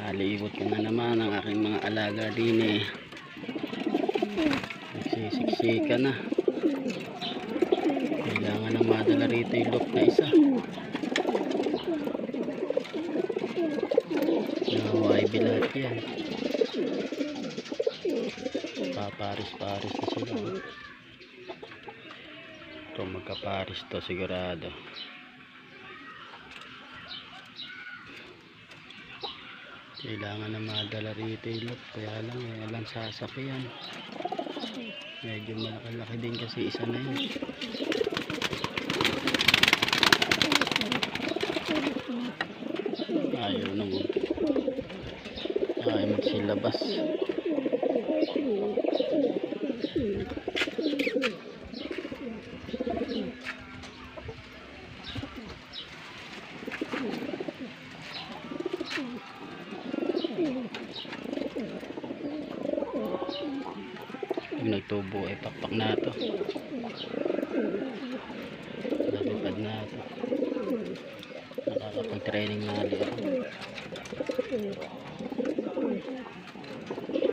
Naliikot ko na naman ang aking mga alaga din eh. Nagsisiksika na. Kailangan na madala rito yung lock na isa. Naway bilat yan. Paparis-paris na sila. Ito magkaparis to sigurado. Kailangan na madala rito yung lock, kaya lang walang sasakyan. Medyo malaki-laki din kasi isa na yun. Ayaw naman. Ayaw magsilabas. Pag nagtubo ay pakpak na ito. Natupad na ito. Nakakapag-training na ulit ako.